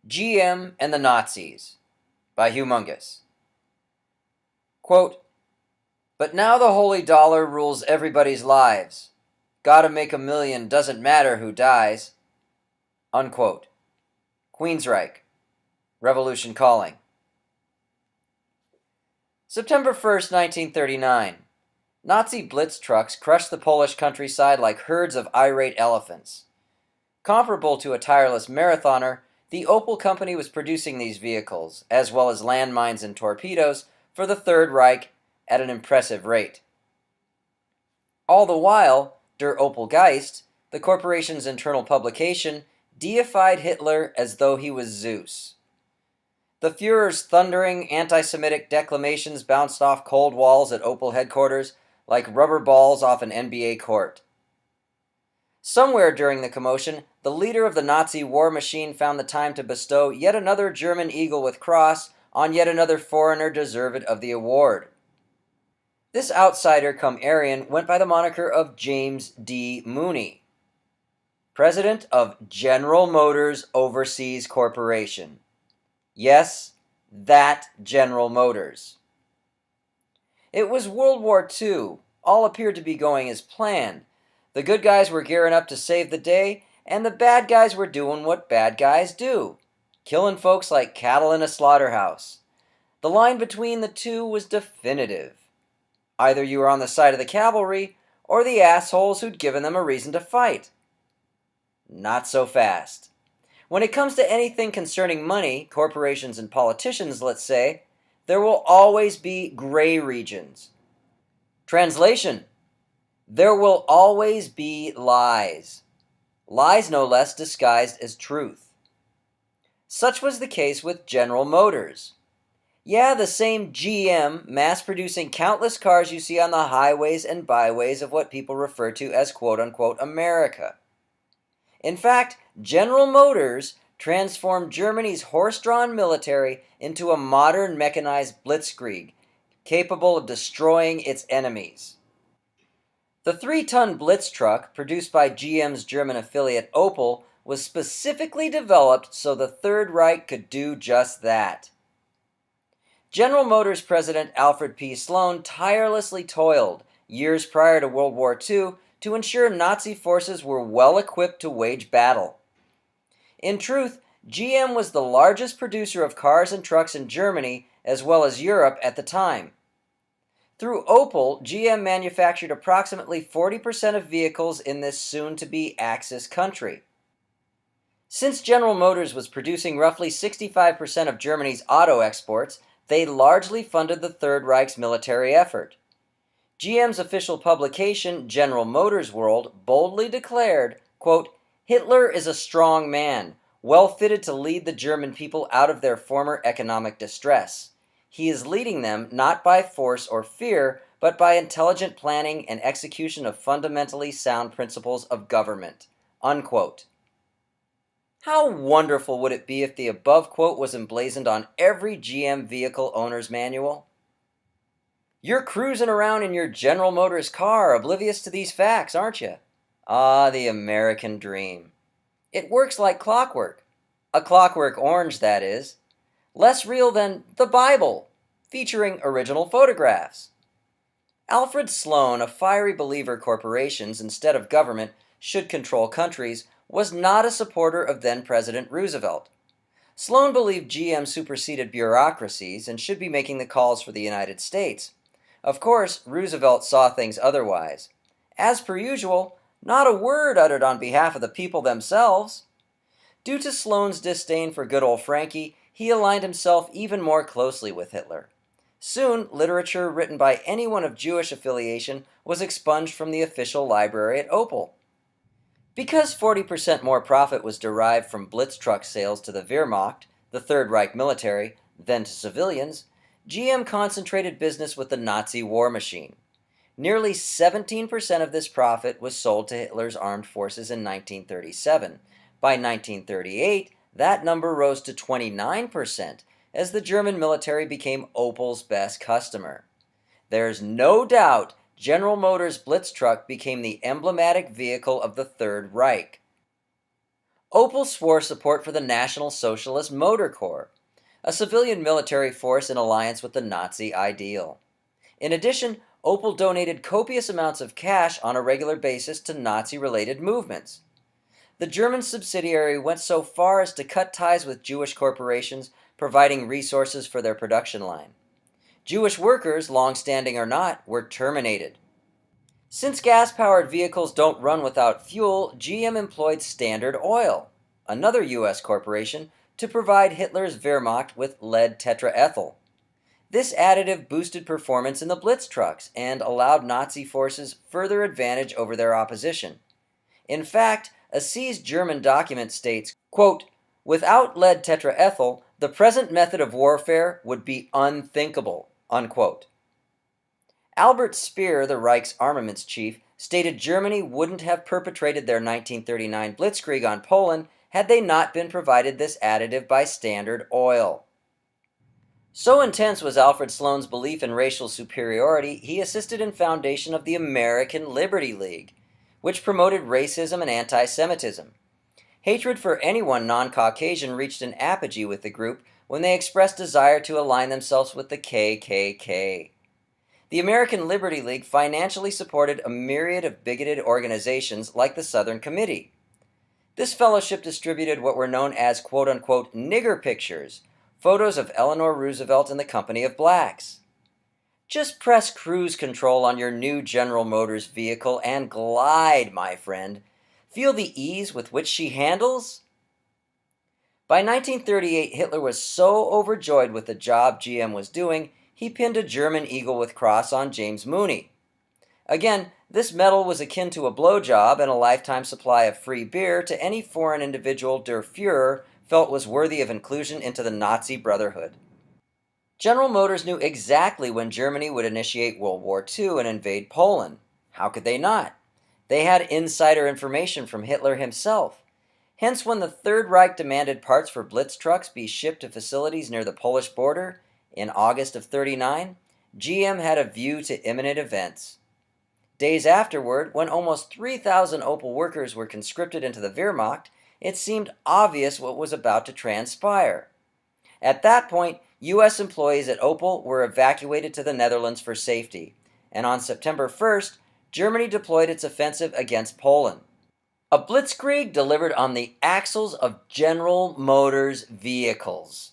GM and the Nazis by Humongous. Quote, "But now the holy dollar rules everybody's lives. Gotta make $1 million, doesn't matter who dies." Unquote. Queensryche, Revolution Calling. September 1st, 1939. Nazi blitz trucks crushed the Polish countryside like herds of irate elephants. Comparable to a tireless marathoner, the Opel Company was producing these vehicles, as well as landmines and torpedoes, for the Third Reich at an impressive rate. All the while, Der Opel Geist, the corporation's internal publication, deified Hitler as though he was Zeus. The Führer's thundering anti-Semitic declamations bounced off cold walls at Opel headquarters like rubber balls off an NBA court. Somewhere during the commotion, the leader of the Nazi war machine found the time to bestow yet another German Eagle with Cross on yet another foreigner deserved of the award. This outsider come Aryan went by the moniker of James D. Mooney, president of General Motors Overseas Corporation. Yes, that General Motors. It was World War II. All appeared to be going as planned. The good guys were gearing up to save the day, and the bad guys were doing what bad guys do, killing folks like cattle in a slaughterhouse. The line between the two was definitive. Either you were on the side of the cavalry, or the assholes who'd given them a reason to fight. Not so fast. When it comes to anything concerning money, corporations and politicians, let's say, there will always be gray regions. Translation: there will always be lies. Lies no less disguised as truth. Such was the case with General Motors. Yeah, the same GM mass-producing countless cars you see on the highways and byways of what people refer to as quote-unquote America. In fact, General Motors transformed Germany's horse-drawn military into a modern mechanized blitzkrieg, capable of destroying its enemies. The 3-ton Blitz truck, produced by GM's German affiliate Opel, was specifically developed so the Third Reich could do just that. General Motors President Alfred P. Sloan tirelessly toiled, years prior to World War II, to ensure Nazi forces were well equipped to wage battle. In truth, GM was the largest producer of cars and trucks in Germany, as well as Europe at the time. Through Opel, GM manufactured approximately 40% of vehicles in this soon-to-be Axis country. Since General Motors was producing roughly 65% of Germany's auto exports, they largely funded the Third Reich's military effort. GM's official publication, General Motors World, boldly declared, quote, "Hitler is a strong man, well fitted to lead the German people out of their former economic distress. He is leading them not by force or fear, but by intelligent planning and execution of fundamentally sound principles of government." Unquote. How wonderful would it be if the above quote was emblazoned on every GM vehicle owner's manual? You're cruising around in your General Motors car, oblivious to these facts, aren't you? Ah, the American dream. It works like clockwork. A clockwork orange, that is. Less real than the Bible, featuring original photographs. Alfred Sloan, a fiery believer corporations instead of government should control countries, was not a supporter of then-President Roosevelt. Sloan believed GM superseded bureaucracies and should be making the calls for the United States. Of course, Roosevelt saw things otherwise. As per usual, not a word uttered on behalf of the people themselves. Due to Sloan's disdain for good old Frankie, he aligned himself even more closely with Hitler. Soon, literature written by anyone of Jewish affiliation was expunged from the official library at Opel. Because 40% more profit was derived from Blitz truck sales to the Wehrmacht, the Third Reich military, than to civilians, GM concentrated business with the Nazi war machine. Nearly 17% of this profit was sold to Hitler's armed forces in 1937. By 1938, that number rose to 29%, as the German military became Opel's best customer. There's no doubt General Motors' Blitz truck became the emblematic vehicle of the Third Reich. Opel swore support for the National Socialist Motor Corps, a civilian military force in alliance with the Nazi ideal. In addition, Opel donated copious amounts of cash on a regular basis to Nazi-related movements. The German subsidiary went so far as to cut ties with Jewish corporations, providing resources for their production line. Jewish workers, long-standing or not, were terminated. Since gas-powered vehicles don't run without fuel, GM employed Standard Oil, another U.S. corporation, to provide Hitler's Wehrmacht with lead tetraethyl. This additive boosted performance in the Blitz trucks and allowed Nazi forces further advantage over their opposition. In fact, a seized German document states, quote, "Without lead tetraethyl, the present method of warfare would be unthinkable," unquote. Albert Speer, the Reich's armaments chief, stated Germany wouldn't have perpetrated their 1939 blitzkrieg on Poland had they not been provided this additive by Standard Oil. So intense was Alfred Sloan's belief in racial superiority, he assisted in foundation of the American Liberty League, which promoted racism and anti-Semitism. Hatred for anyone non-Caucasian reached an apogee with the group when they expressed desire to align themselves with the KKK. The American Liberty League financially supported a myriad of bigoted organizations like the Southern Committee. This fellowship distributed what were known as quote-unquote nigger pictures, photos of Eleanor Roosevelt in the company of blacks. Just press cruise control on your new General Motors vehicle and glide, my friend. Feel the ease with which she handles? By 1938, Hitler was so overjoyed with the job GM was doing, he pinned a German eagle with cross on James Mooney. Again, this medal was akin to a blowjob and a lifetime supply of free beer to any foreign individual Der Fuhrer felt was worthy of inclusion into the Nazi Brotherhood. General Motors knew exactly when Germany would initiate World War II and invade Poland. How could they not? They had insider information from Hitler himself. Hence, when the Third Reich demanded parts for Blitz trucks be shipped to facilities near the Polish border in August of '39, GM had a view to imminent events. Days afterward, when almost 3,000 Opel workers were conscripted into the Wehrmacht, it seemed obvious what was about to transpire. At that point, U.S. employees at Opel were evacuated to the Netherlands for safety, and on September 1st, Germany deployed its offensive against Poland. A blitzkrieg delivered on the axles of General Motors vehicles.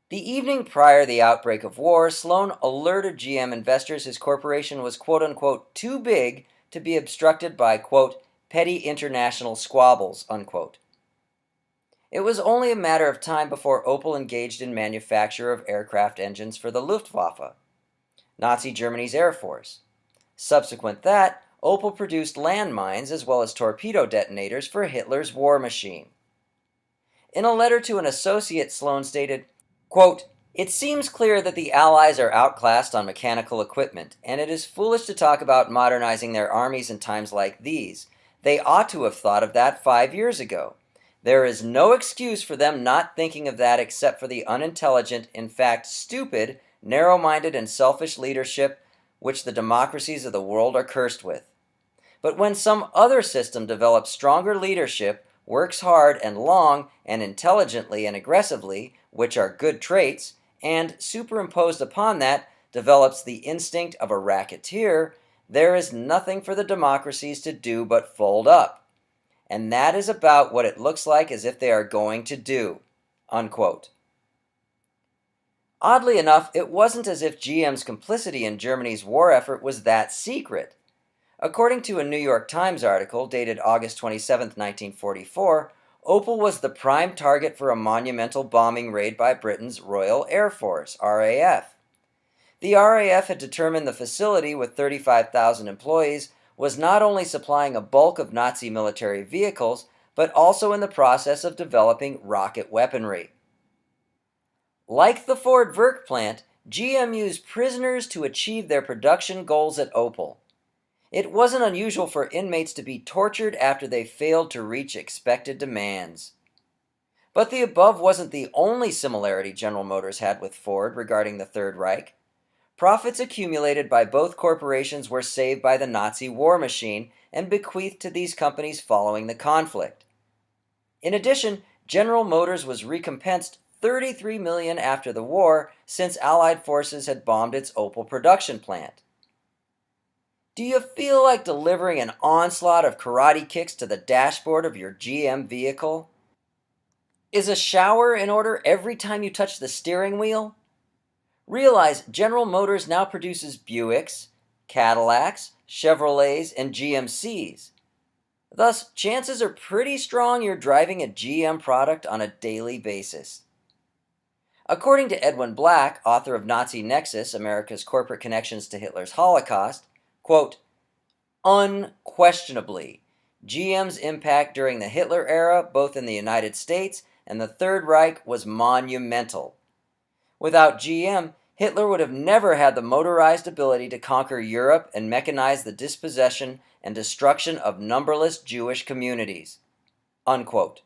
The evening prior to the outbreak of war, Sloan alerted GM investors his corporation was quote-unquote too big to be obstructed by, quote, petty international squabbles, unquote. It was only a matter of time before Opel engaged in manufacture of aircraft engines for the Luftwaffe, Nazi Germany's Air Force. Subsequent that, Opel produced landmines as well as torpedo detonators for Hitler's war machine. In a letter to an associate, Sloan stated, quote, "It seems clear that the Allies are outclassed on mechanical equipment, and it is foolish to talk about modernizing their armies in times like these. They ought to have thought of that 5 years ago. There is no excuse for them not thinking of that except for the unintelligent, in fact stupid, narrow-minded and selfish leadership which the democracies of the world are cursed with. But when some other system develops stronger leadership, works hard and long and intelligently and aggressively, which are good traits, and superimposed upon that develops the instinct of a racketeer, there is nothing for the democracies to do but fold up. And that is about what it looks like as if they are going to do," unquote. Oddly enough, it wasn't as if GM's complicity in Germany's war effort was that secret. According to a New York Times article dated August 27, 1944, Opel was the prime target for a monumental bombing raid by Britain's Royal Air Force, RAF. The RAF had determined the facility, with 35,000 employees, was not only supplying a bulk of Nazi military vehicles, but also in the process of developing rocket weaponry. Like the Ford Werk plant, GM used prisoners to achieve their production goals at Opel. It wasn't unusual for inmates to be tortured after they failed to reach expected demands. But the above wasn't the only similarity General Motors had with Ford regarding the Third Reich. Profits accumulated by both corporations were saved by the Nazi war machine and bequeathed to these companies following the conflict. In addition, General Motors was recompensed $33 million after the war since Allied forces had bombed its Opel production plant. Do you feel like delivering an onslaught of karate kicks to the dashboard of your GM vehicle? Is a shower in order every time you touch the steering wheel? Realize General Motors now produces Buicks, Cadillacs, Chevrolets, and GMCs. Thus, chances are pretty strong you're driving a GM product on a daily basis. According to Edwin Black, author of Nazi Nexus, America's Corporate Connections to Hitler's Holocaust, quote, unquestionably, GM's impact during the Hitler era, both in the United States and the Third Reich, was monumental. Without GM, Hitler would have never had the motorized ability to conquer Europe and mechanize the dispossession and destruction of numberless Jewish communities. Unquote.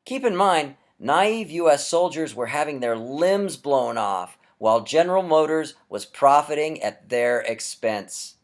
Keep in mind, naive U.S. soldiers were having their limbs blown off while General Motors was profiting at their expense.